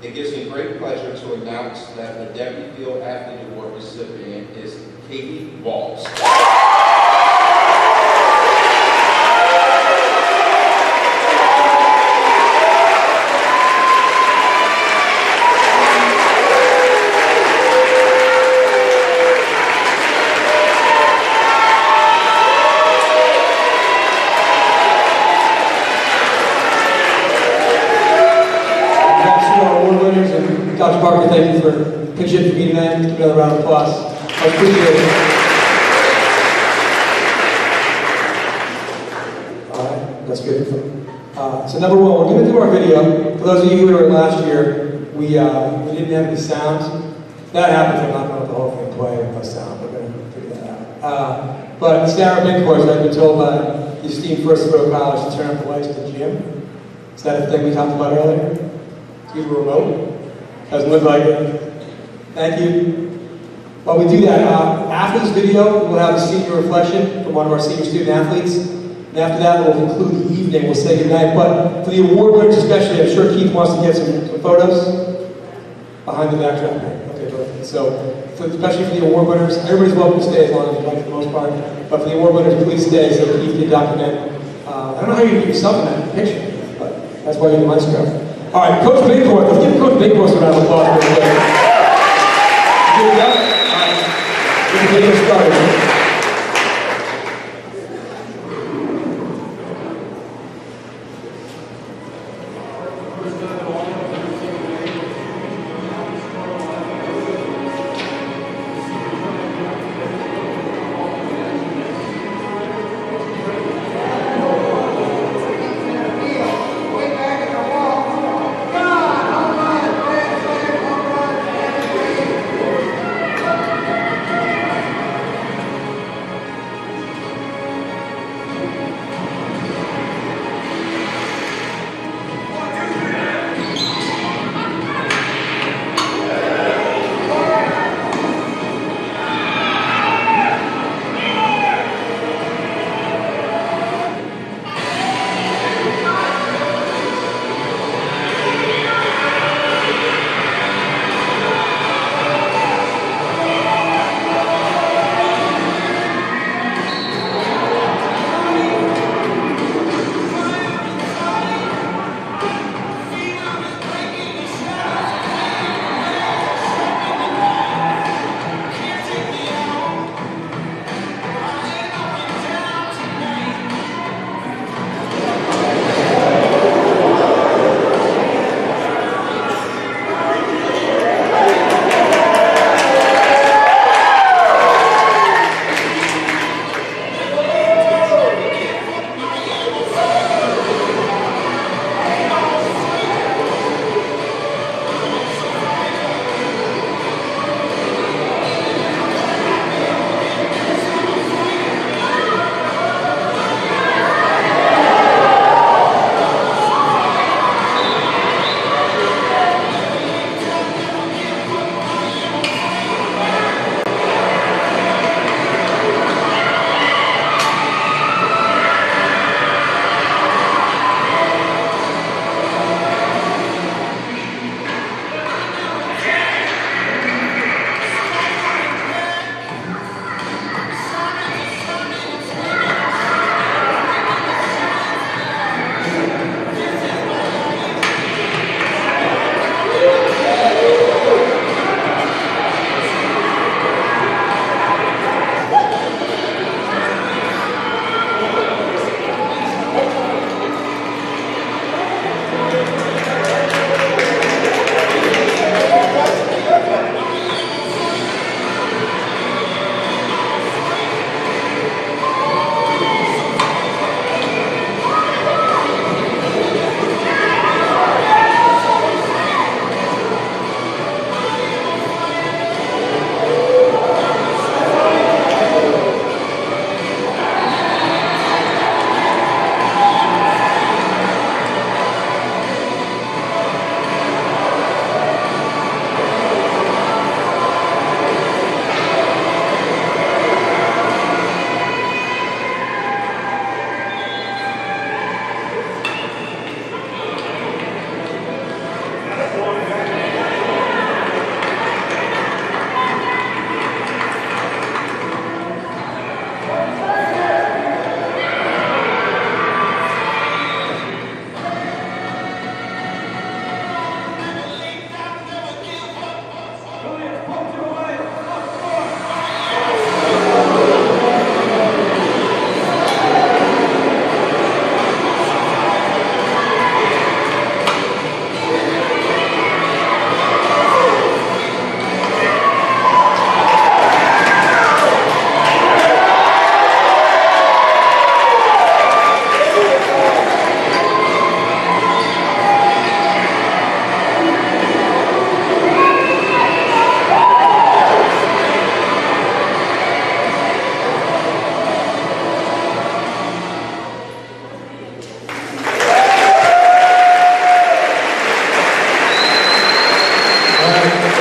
It gives me great pleasure to announce that the Deputy Field Athlete Award recipient is Katie Walls. Dr. Parker, thank you for pitching it for me tonight. Give another round of applause. I appreciate it. All right, that's good. So number one, we're going to do our video. For those of you who were last year, we didn't have any sound. That happens. I'm not going to let the whole thing play with no sound. We're going to figure that out. But Sarah Binkhorst, I've been told by the esteemed First Row College to turn up the lights at the gym. Is that a thing we talked about earlier? To use a remote? Doesn't look like it. Thank you. While we do that, after this video, we'll have a senior reflection from one of our senior student athletes. And after that, we'll conclude the evening. We'll say goodnight. But for the award winners especially, I'm sure Keith wants to get some photos behind the backdrop. Okay, perfect. So especially for the award winners, everybody's welcome to stay as long as you'd like for the most part. But for the award winners, please stay so Keith can document. I don't know how you get yourself in that picture, but that's why you're the maestro. All right, Coach Binkhorst. Let's give Coach Binkhorst a round of applause for today. Here we go. All right. Get the video started.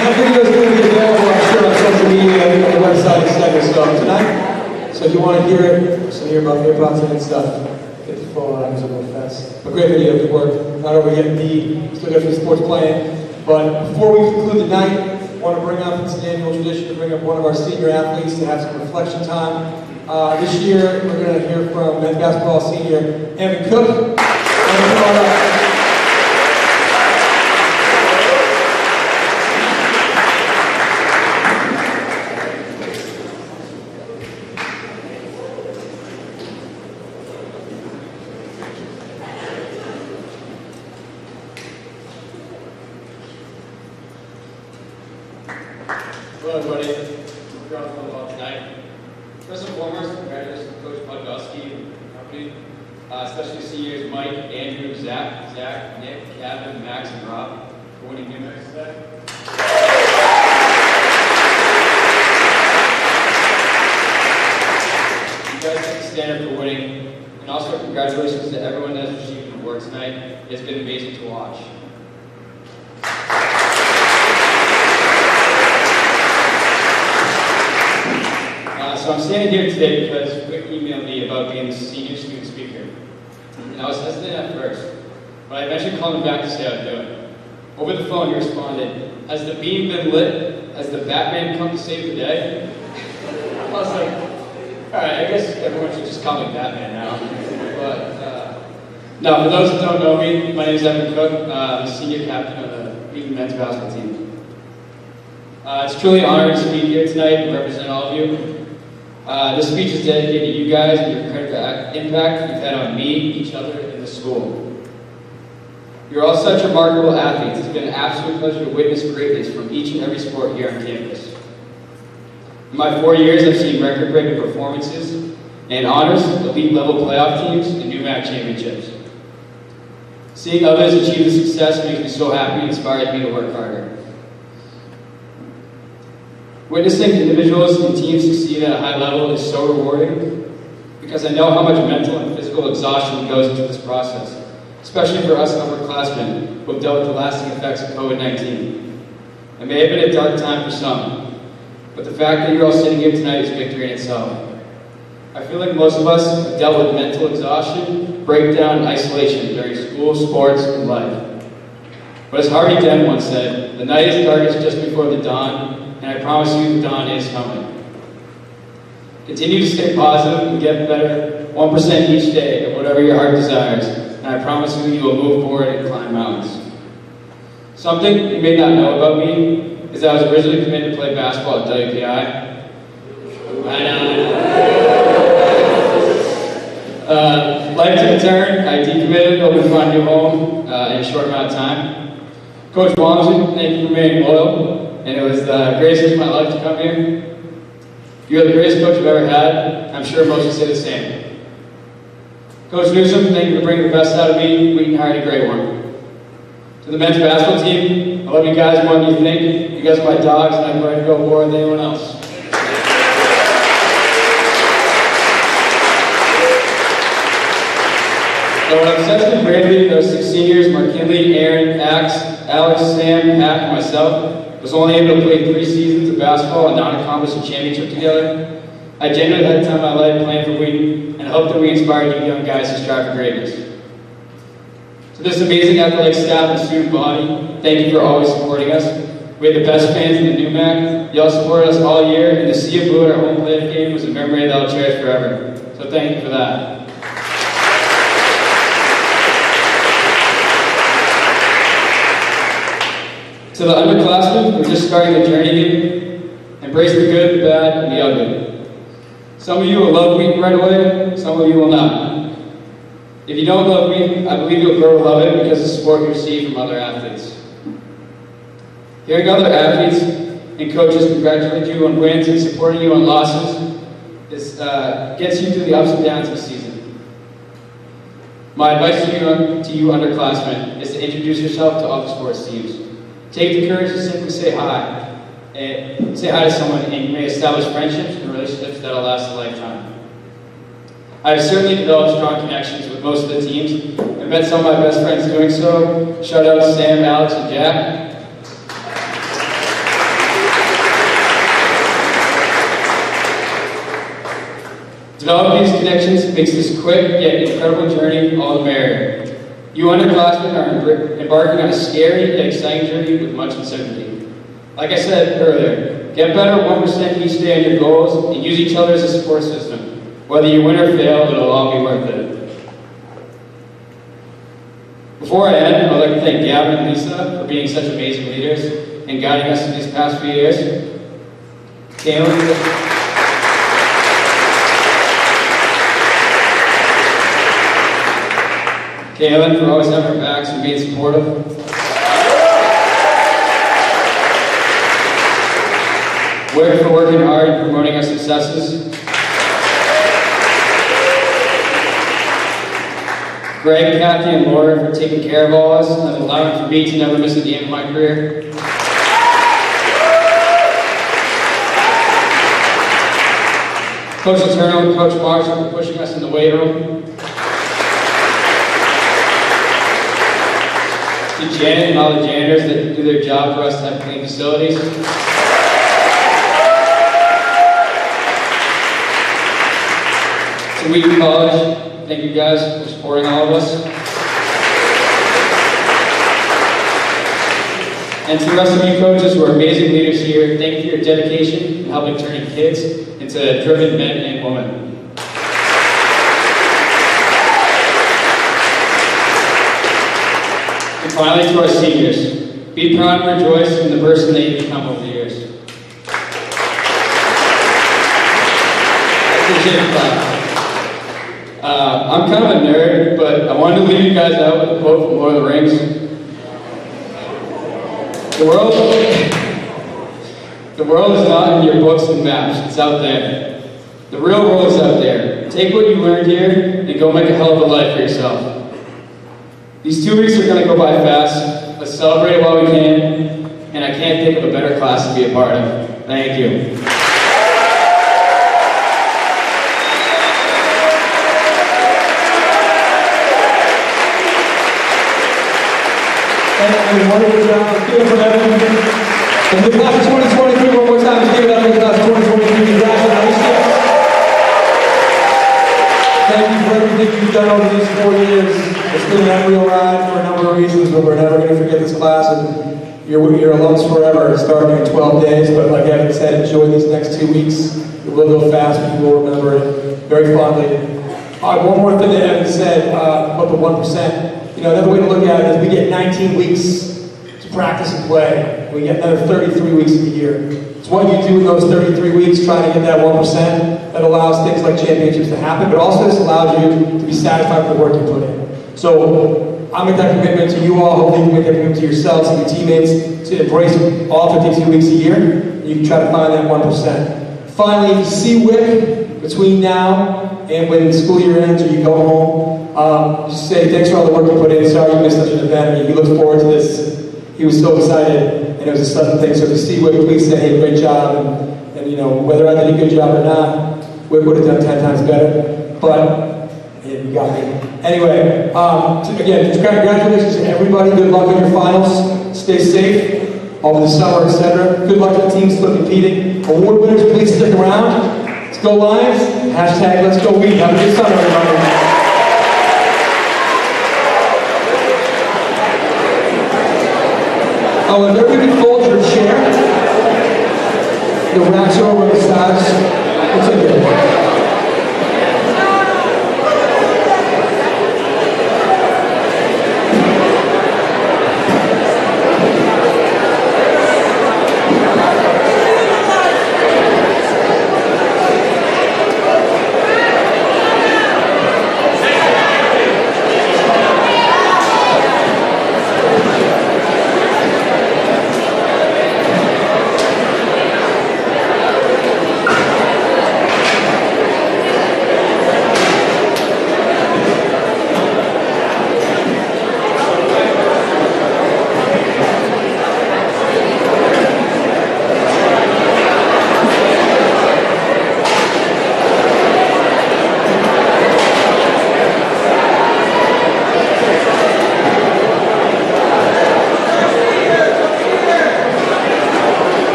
that video is going to be available, I'm sure, on social media and on the website, etc. So tonight, so if you want to hear it, some hear about hip-hop and stuff, get the full musical fest. A great video to work, not only getting still got some sports playing, but before we conclude the night, I want to bring up, it's an annual tradition to bring up one of our senior athletes to have some reflection time. This year, we're going to hear from men's basketball senior Evan Cook. Hello everybody, we're on the well tonight. First and foremost, congratulations to Coach Podgosky and company, especially seniors Mike, Andrew, Zach, Nick, Kevin, Max, and Rob for winning new matches today. You guys take the standard for winning, and also congratulations to everyone that has received an award tonight. It's been amazing to watch. So I'm standing here today because Rick emailed me about being the senior student speaker. And I was hesitant at first, but I eventually called him back to say I'd do it. Over the phone, he responded, "Has the beam been lit? Has the Batman come to save the day?" I was like, all right, I guess everyone should just call me Batman now. But, no, for those who don't know me, my name is Evan Cook. I'm the senior captain of the Wheaton men's basketball team. It's truly an honor to be here tonight and represent all of you. This speech is dedicated to you guys and your incredible impact you've had on me, each other, and the school. You're all such remarkable athletes. It's been an absolute pleasure to witness greatness from each and every sport here on campus. In my 4 years, I've seen record-breaking performances and honors, elite-level playoff teams, and NUMAC championships. Seeing others achieve the success makes me so happy and inspires me to work harder. Witnessing individuals and teams succeed at a high level is so rewarding because I know how much mental and physical exhaustion goes into this process, especially for us upperclassmen who have dealt with the lasting effects of COVID-19. It may have been a dark time for some, but the fact that you're all sitting here tonight is victory in itself. I feel like most of us have dealt with mental exhaustion, breakdown, and isolation during school, sports, and life. But as Harvey Dent once said, the night is darkest just before the dawn, and I promise you the dawn is coming. Continue to stay positive and get better 1% each day at whatever your heart desires, and I promise you will move forward and climb mountains. Something you may not know about me is that I was originally committed to play basketball at WPI. Life took a turn. I decommitted, hoping to find a new home in a short amount of time. Coach Wamsley, thank you for remaining loyal. And it was the greatest day of my life to come here. You're the greatest coach I've ever had. I'm sure most will say the same. Coach Newsom, thank you for bringing the best out of me. Wheaton hired a great one. To the men's basketball team, I love you guys more than you think. You guys are my dogs, and I'm ready to go more than anyone else. So when I'm sensing bravely, those 6 seniors, McKinley, Aaron, Alex, Sam, Pat, and myself, was only able to play 3 seasons of basketball and not accomplish a championship together. I genuinely had the time of my life playing for Wheaton and hope that we inspired you young guys to strive for greatness. To this amazing athletic staff and student body, thank you for always supporting us. We had the best fans in the NUMAC. Y'all supported us all year, and to see a blue at our home playoff game was a memory that I'll cherish forever. So thank you for that. To the underclassmen who are just starting the journey here, embrace the good, the bad, and the ugly. Some of you will love Wheaton right away, some of you will not. If you don't love Wheaton, I believe you'll grow to love it because of the support you receive from other athletes. Hearing other athletes and coaches congratulate you on wins and supporting you on losses gets you through the ups and downs of the season. My advice to you underclassmen is to introduce yourself to other sports teams. Take the courage to simply say hi. And say hi to someone, and you may establish friendships and relationships that will last a lifetime. I have certainly developed strong connections with most of the teams and met some of my best friends doing so. Shout out to Sam, Alex, and Jack. Developing these connections makes this quick yet incredible journey all the merrier. You underclassmen are embarking on a scary yet exciting journey with much uncertainty. Like I said earlier, get better 1% each day on your goals and use each other as a support system. Whether you win or fail, it'll all be worth it. Before I end, I'd like to thank Gavin and Lisa for being such amazing leaders and guiding us in these past few years. Kaylin for always having our backs and being supportive. Wick for working hard and promoting our successes. Greg, Kathy, and Laura for taking care of all of us and allowing for me to never miss a game of my career. Coach Eterno and Coach Marshall for pushing us in the weight room. To Janet and all the janitors that do their job for us to have clean facilities. To Wheaton College, thank you guys for supporting all of us. And to the rest of you coaches who are amazing leaders here, thank you for your dedication in helping turning kids into driven men and women. And finally, to our seniors, be proud and rejoice in the person that you've become over the years. I'm kind of a nerd, but I wanted to leave you guys out with a quote from Lord of the Rings. The world is not in your books and maps, it's out there. The real world is out there. Take what you learned here and go make a hell of a life for yourself. These 2 weeks are going to go by fast. Let's celebrate it while we can, and I can't think of a better class to be a part of. Thank you. And wonderful job. Give it for everyone. And the class of 2023, one more time. Let's give it up for the class of 2023. Congratulations. Thank you for everything you've done over these 4 years. It's been an unreal ride for a number of reasons, but we're never going to forget this class. And you're alums forever, starting in 12 days. But like Evan said, enjoy these next 2 weeks. It will go fast, but you will remember it very fondly. One more thing that Evan said about the 1%. You know, another way to look at it is we get 19 weeks to practice and play. We get another 33 weeks of the year. It's what you do in those 33 weeks trying to get that 1% that allows things like championships to happen, but also this allows you to be satisfied with the work you put in. So I make that commitment to you all. Hopefully you can make that commitment to yourselves and your teammates to embrace all 52 weeks a year. You can try to find that 1%. Finally, if you see Wick between now and when the school year ends or you go home, just say thanks for all the work you put in. Sorry you missed such an event. I mean, he looks forward to this. He was so excited, and it was a sudden thing. So if you see Wick, please say, hey, great job. And you know, whether I did a good job or not, Wick would have done 10 times better. But yeah, you got me. Anyway, again, congratulations to everybody. Good luck in your finals. Stay safe over the summer, etc. Good luck to the teams still competing. Award winners, please stick around. Let's go Lions. Hashtag let's go Wheaton. Have a good summer, everybody. Oh, and everybody can fold your chair. The racks are over the sides. It's okay.